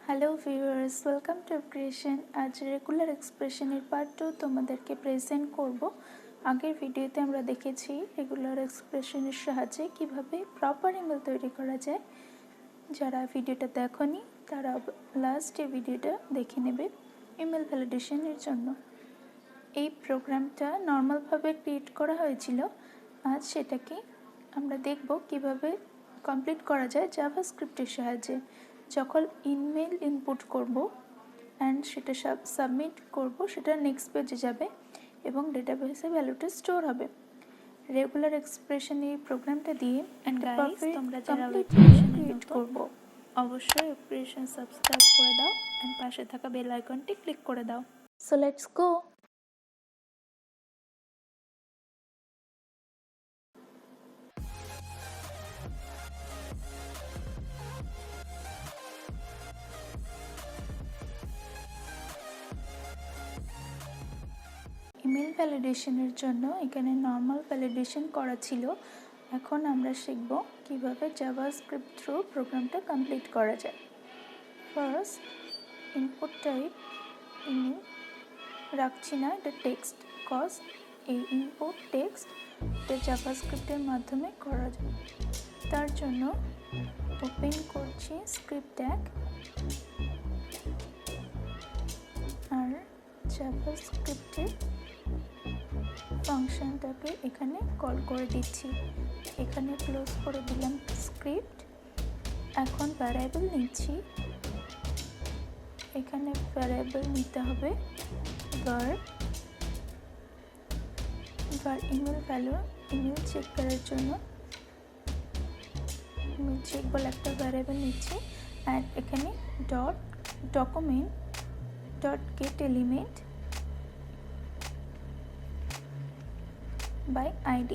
Hello viewers, welcome to creation. আজ regular এক্সপ্রেশনের part 2 তোমাদেরকে প্রেজেন্ট করব। আগের ভিডিওতে আমরা দেখেছি রেগুলার এক্সপ্রেশনের সাহায্যে কিভাবে প্রপার ইমেল তৈরি করা যায়। যারা ভিডিওটা দেখোনি তারা লাস্টে ভিডিওটা দেখে নেবে ইমেল ভ্যালিডেশনের জন্য। এই প্রোগ্রামটা নর্মালভাবে ক্রিয়েট করা হয়েছিল। আজ সেটাকে আমরা দেখব কিভাবে কমপ্লিট করা যায় জাভাস্ক্রিপ্টের সাহায্যে। যখন ইমেল ইনপুট করব অ্যান্ড সেটা সাবমিট করব, সেটা নেক্সট পেজে যাবে এবং ডেটাবেসে ভ্যালুটা স্টোর হবে। রেগুলার এক্সপ্রেশন এই প্রোগ্রামটা দিয়ে তোমরা যারা ক্রিয়েট করব, অবশ্যই এক্সপ্রেশন সাবস্ক্রাইব করে দাও অ্যান্ড পাশে থাকা বেল আইকনটি ক্লিক করে দাও। So let's go. ইমেল ভ্যালিডেশনের জন্য এখানে নর্মাল ভ্যালিডেশন করা ছিল। এখন আমরা শিখব কিভাবে জাভাস্ক্রিপ্ট থ্রু প্রোগ্রামটা কমপ্লিট করা যায়। ফার্স্ট, ইনপুট টাইপ ইমেল রাখছি না, এটা টেক্সট, কজ এই ইনপুট টেক্সট এটা জাভাস্ক্রিপ্টের মাধ্যমে করা যায়। তার জন্য ওপেন করছি স্ক্রিপ্ট ট্যাগ আর জাভাস্ক্রিপ্টের ফাংশনটাকে এখানে কল করে দিচ্ছি। এখানে ক্লোজ করে দিলাম স্ক্রিপ্ট। এখন ভ্যারিয়েবল নিচ্ছি। এখানে ভ্যারিয়েবল নিতে হবে var email value, email check করার জন্য ইমেল চেক বলে একটা ভ্যারিয়েবল নিচ্ছি। অ্যান্ড এখানে document gate element by id।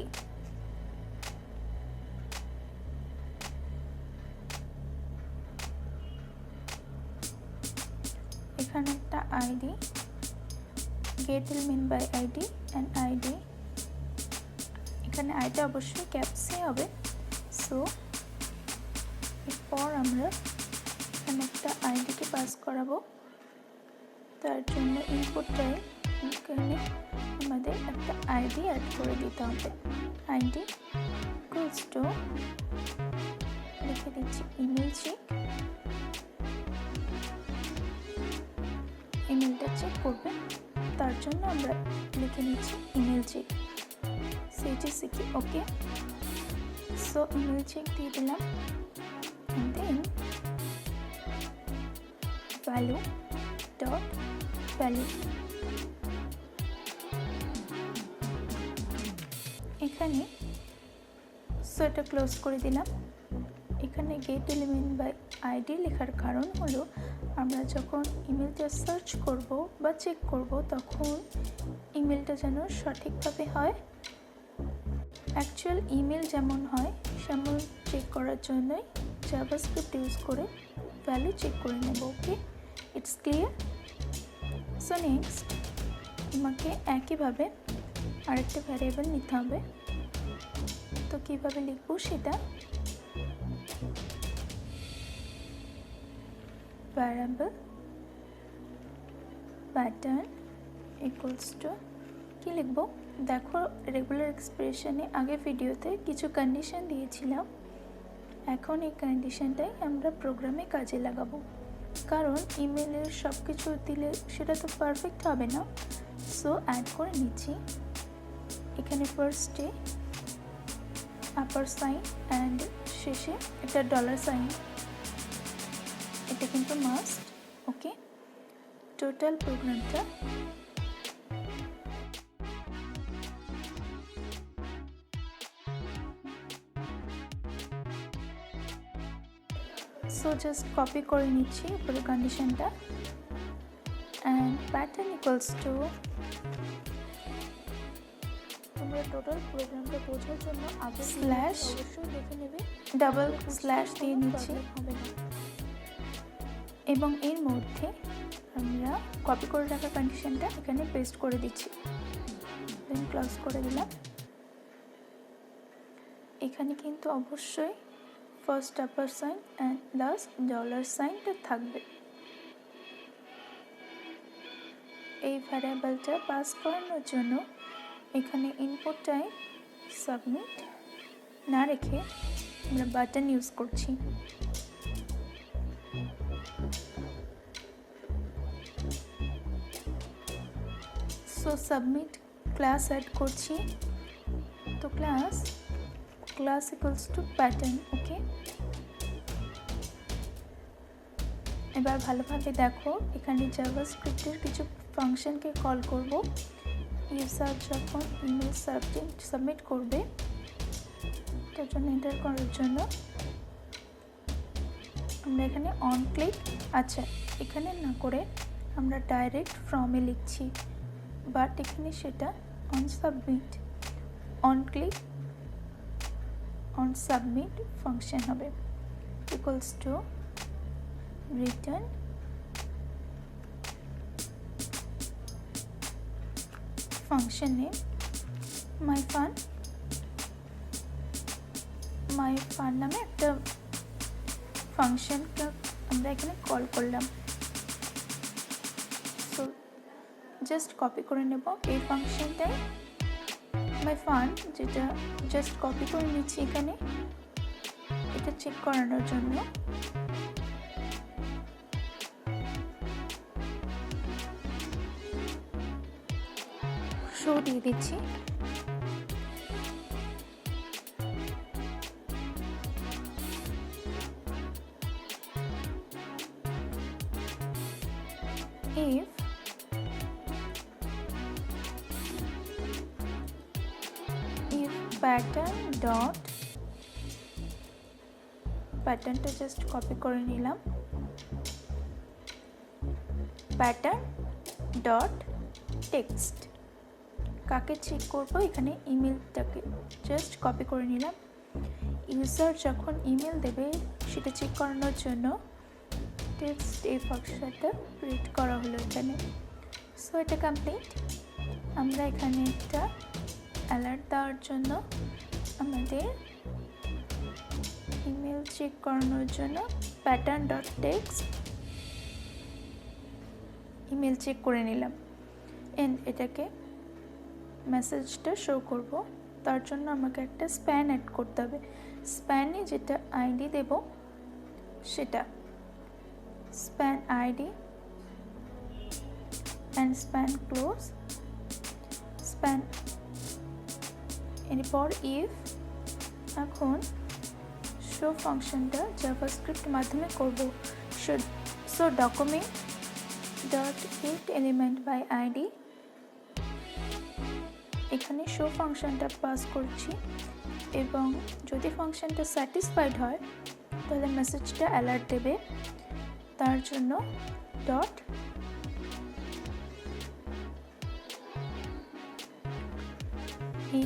এখানে একটা id, get element by id and id, এখানে id অবশ্যই ক্যাপসি হবে। সো এরপর আমরা এখানে একটা id কে পাস করাবো। তার জন্য ইনপুটটাই এখানে আমাদের একটা আইডি অ্যাড করে দিতে হবে। আইডি ইকুয়ালস টু লিখে দিচ্ছি ইমেল চেক। ইমেলটা চেক করবে, তার জন্য আমরা লিখে নিচ্ছি ইমেল চেক সিটিসিকি। ওকে, সো ইমেল চেক দিয়ে দিলাম। দেন ভ্যালু ডট ভ্যালু, এখানে সো এটা ক্লোজ করে দিলাম। এখানে গেট এলিমেন্ট বাই আইডি লেখার কারণ হলো আমরা যখন ইমেলটা সার্চ করব বা চেক করব তখন ইমেলটা যেন সঠিকভাবে হয়, অ্যাকচুয়াল ইমেল যেমন হয় সেমন চেক করার জন্যই জাভাস্ক্রিপ্ট ইউজ করে ভ্যালু চেক করে নেব। ওকে, ইটস ক্লিয়ার। সো নেক্সট আমাকে একইভাবে আরেকটা ভ্যারিয়েবল নিতে হবে। তো কীভাবে লিখবো সেটা, ভ্যারিয়েবল প্যাটার্ন ইকুয়ালস টু কী লিখবো দেখো, রেগুলার এক্সপ্রেশনে আগে ভিডিওতে কিছু কন্ডিশন দিয়েছিলাম। এখন এই কন্ডিশনটাই আমরা প্রোগ্রামে কাজে লাগাবো, কারণ ইমেলের সব কিছু দিলে সেটা তো পারফেক্ট হবে না। সো অ্যাড করে নিচ্ছি। এখানে ফার্স্টে আপার সাইন অ্যান্ড শেষে একটা ডলার সাইন, এটা কিন্তু মাস্ট। ওকে, টোটাল প্রোগ্রামটা সো জাস্ট কপি করে নিচ্ছি পুরো কন্ডিশনটা। অ্যান্ড প্যাটার্ন ইকুয়ালস টু, তোমরা টোটাল প্রোগ্রামটা বোঝার জন্য আগে স্ল্যাশ অবশ্যই দেখে নেবে, ডাবল স্ল্যাশ দিয়ে নিচ্ছি হবে না। এবং এর মধ্যে আমরা কপি করে রাখা কন্ডিশনটা এখানে পেস্ট করে দিচ্ছি। দেন ক্লোজ করে দিলাম। এখানে কিন্তু অবশ্যই first upper sign and last dollar সাইনটা থাকবে। এই ভ্যারিয়েবলটা পাস করানোর জন্য এখানে ইনপুট টাইপ সাবমিট না রেখে আমরা বাটন ইউজ করছি। সো সাবমিট ক্লাস অ্যাড করছি। তো ক্লাস ইকুয়ালস টু প্যাটার্ন। ওকে, এবার ভালোভাবে দেখো, এখানে জাভাস্ক্রিপ্টের কিছু ফাংশনকে কল করব। ইউজার যখন ইমেল সাবমিট করবে তার জন্য এন্টার করার জন্য আমরা এখানে অন ক্লিক, আচ্ছা এখানে না করে আমরা ডাইরেক্ট ফ্রমে লিখছি, বাট এখানে সেটা on submit, on click on submit function হবে equals to return function name my fun নামে একটা ফাংশনকে আমরা এখানে কল করলাম। সো জাস্ট কপি করে নেব এই ফাংশনটাই মাই ফান, যেটা জাস্ট কপি করে নিচ্ছি এখানে, এটা চেক করানোর জন্য। শো দিয়ে দিচ্ছি। if প্যাটার্নটা জাস্ট কপি করে নিলাম, প্যাটার্ন ডট টেক্সট কাকে চেক করবো, এখানে ইমেলটাকে জাস্ট কপি করে নিলাম। ইউজার যখন ইমেল দেবে সেটা চেক করানোর জন্য টেক্সট এই ফাংশনটা রিড করা হলো এখানে। সো এটা কমপ্লিট। আমরা এখানে একটা অ্যালার্ট দেওয়ার জন্য আমাদের ইমেল চেক করানোর জন্য pattern dot text email check করে নিলাম, এন্ড এটাকে মেসেজটা শো করব। তার জন্য আমাকে একটা স্প্যান অ্যাড করতে হবে। স্প্যানে যেটা আইডি দেব সেটা span ID and span close span. এরপর ইফ, এখন শো ফাংশনটা জাভাস্ক্রিপ্ট মাধ্যমে করব। So document dot get element by ID, এখানে শো ফাংশনটা পাস করছি, এবং যদি ফাংশনটা স্যাটিসফাইড হয় তাহলে মেসেজটা অ্যালার্ট দেবে। তার জন্য ডট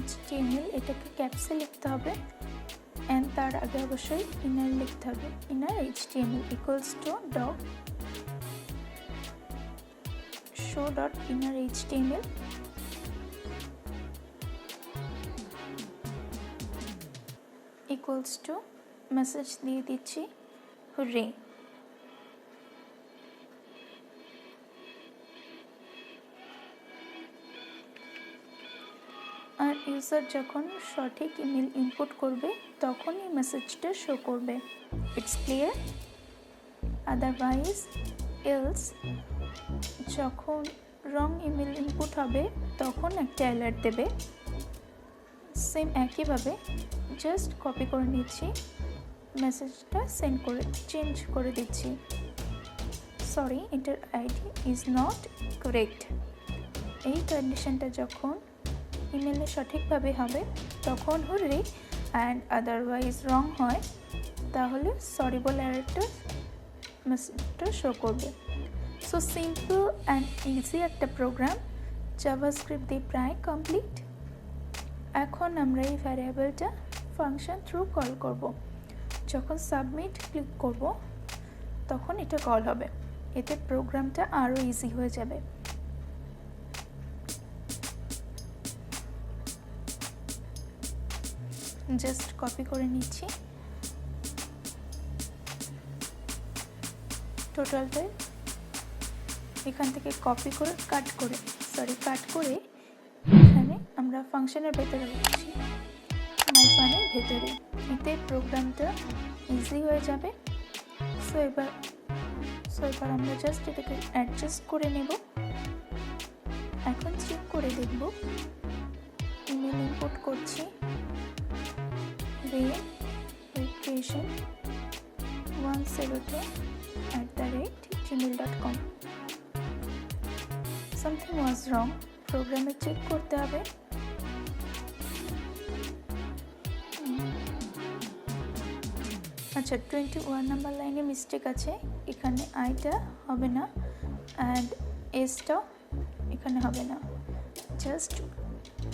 HTML, এটাকে ক্যাপসে লিখতে হবে, অ্যান্ড তার আগে অবশ্যই ইনার লিখতে হবে। Inner HTML equals to dot show dot inner HTML equals to message দিয়ে দিচ্ছি হুররে। আর ইউজার যখন সঠিক ইমেল ইনপুট করবে তখন এই মেসেজটা শো করবে। It's clear. আদারওয়াইজ এলস যখন রং ইমেল ইনপুট হবে তখন একটা অ্যালার্ট দেবে। সেম একইভাবে জাস্ট কপি করে নিচ্ছি, মেসেজটা চেঞ্জ করে দিচ্ছি। Sorry, enter ID is not correct. এই কন্ডিশনটা যখন ইমেলে সঠিকভাবে হবে তখন হুররে, অ্যান্ড আদারওয়াইজ রং হয় তাহলে সরি বলে আরেকটা মেসেজটা শো করবে। সো সিম্পল অ্যান্ড ইজি একটা প্রোগ্রাম জাভাস্ক্রিপ্ট দিয়ে প্রায় কমপ্লিট। এখন আমরা এই ভ্যারিয়েবলটা ফাংশন থ্রু কল করব। যখন সাবমিট ক্লিক করব তখন এটা কল হবে, এতে প্রোগ্রামটা আরও ইজি হয়ে যাবে। জাস্ট কপি করে নিচ্ছি টোটালটাই। এখান থেকে কপি করে কাট করে এখানে আমরা ফাংশনের ভেতরে রাখছি, মাইফানের ভেতরে। এতে প্রোগ্রামটা ইজি হয়ে যাবে। সো এবার আমরা জাস্ট এটাকে অ্যাডজাস্ট করে নেব। এখন চেক করে দেখব। ইমেল ইনপুট করছি, creation 102@gmail.com। something was wrong, প্রোগ্রামে চেক করতে হবে। আচ্ছা, 21 নাম্বার লাইনে মিস্টেক আছে, এখানে আইটা হবে না অ্যান্ড এসটা এখানে হবে না। জাস্ট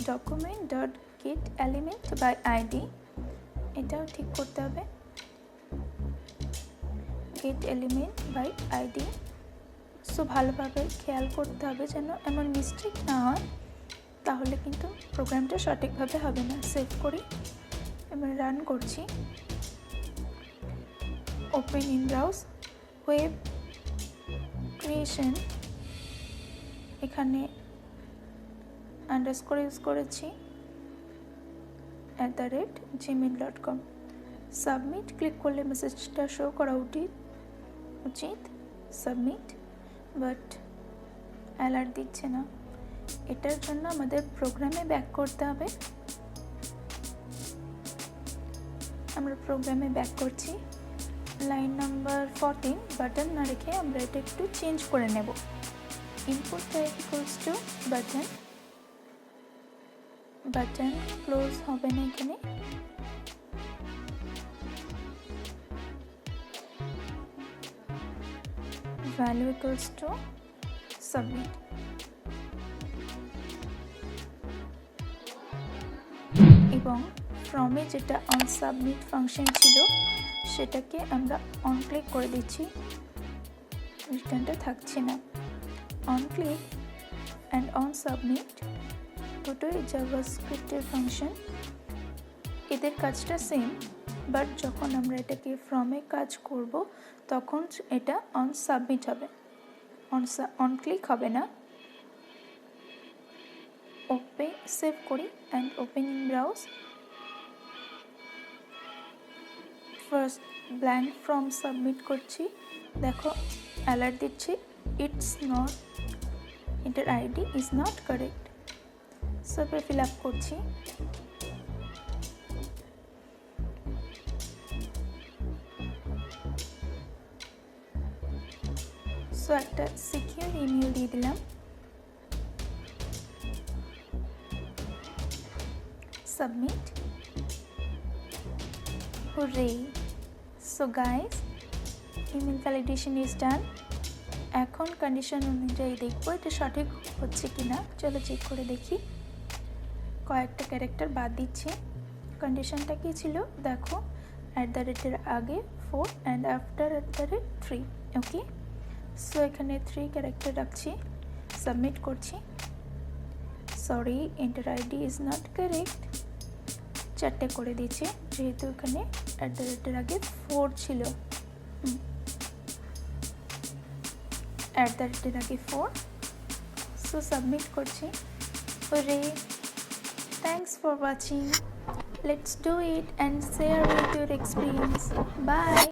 document.getElement/id, এটাও ঠিক করতে হবে। getElement/id। সো ভালোভাবে খেয়াল করতে হবে যেন এমন মিস্টেক না হয়, তাহলে কিন্তু প্রোগ্রামটা সঠিকভাবে হবে না। সেভ করি, এবার রান করছি। Open in browse, web creation, এখানে আন্ডারস্কোর ইউজ করেছি @gmail.com। সাবমিট ক্লিক করলে মেসেজটা শো করা উচিত সাবমিট, বাট অ্যালার্ট দিচ্ছে না। এটার জন্য আমাদের প্রোগ্রামে ব্যাক করতে হবে। আমরা প্রোগ্রামে ব্যাক করছি। লাইন নাম্বার 14 বাটন না রেখে আমরা এটা একটু চেঞ্জ করে নেব। Input type equals to button close হবে না এখানে। Value equals to submit. এবং ফ্রমে যেটা অন সাবমিট ফাংশন ছিল সেটাকে আমরা অন ক্লিক করে দিচ্ছি, রিটার্নটা থাকছে না। On click and on submit দুটোই জাভাস্ক্রিপ্টের ফাংশন, এদের কাজটা সেম, বাট যখন আমরা এটাকে ফ্রমে কাজ করব তখন এটা অন সাবমিট হবে, অন ক্লিক হবে না। সেভ করি and open in browse. First blank form submit করছি, দেখো অ্যালার্ট দিচ্ছে এটার ID is not correct. So এবার ফিল আপ করছি। সো একটা সিকিউর ইমেল দিয়ে দিলাম, submit. Hooray! So guys, email validation is done. এখন কন্ডিশন অনুযায়ী দেখবো এটা সঠিক হচ্ছে কিনা। চলো চেক করে দেখি। কয়েকটা ক্যারেক্টার বাদ দিচ্ছি। কন্ডিশনটা কি ছিল দেখো, @এর আগে 4 অ্যান্ড আফটার @3। ওকে, সো এখানে 3 ক্যারেক্টার রাখছি, সাবমিট করছি। Sorry, enter ID is not correct, 4টে করে দিচ্ছি যেহেতু এখানে @এর আগে 4 ছিল। @এর আগে 4। সো সাবমিট করছি। ওরে, thanks for watching. Let's do it and share with your experience. Bye.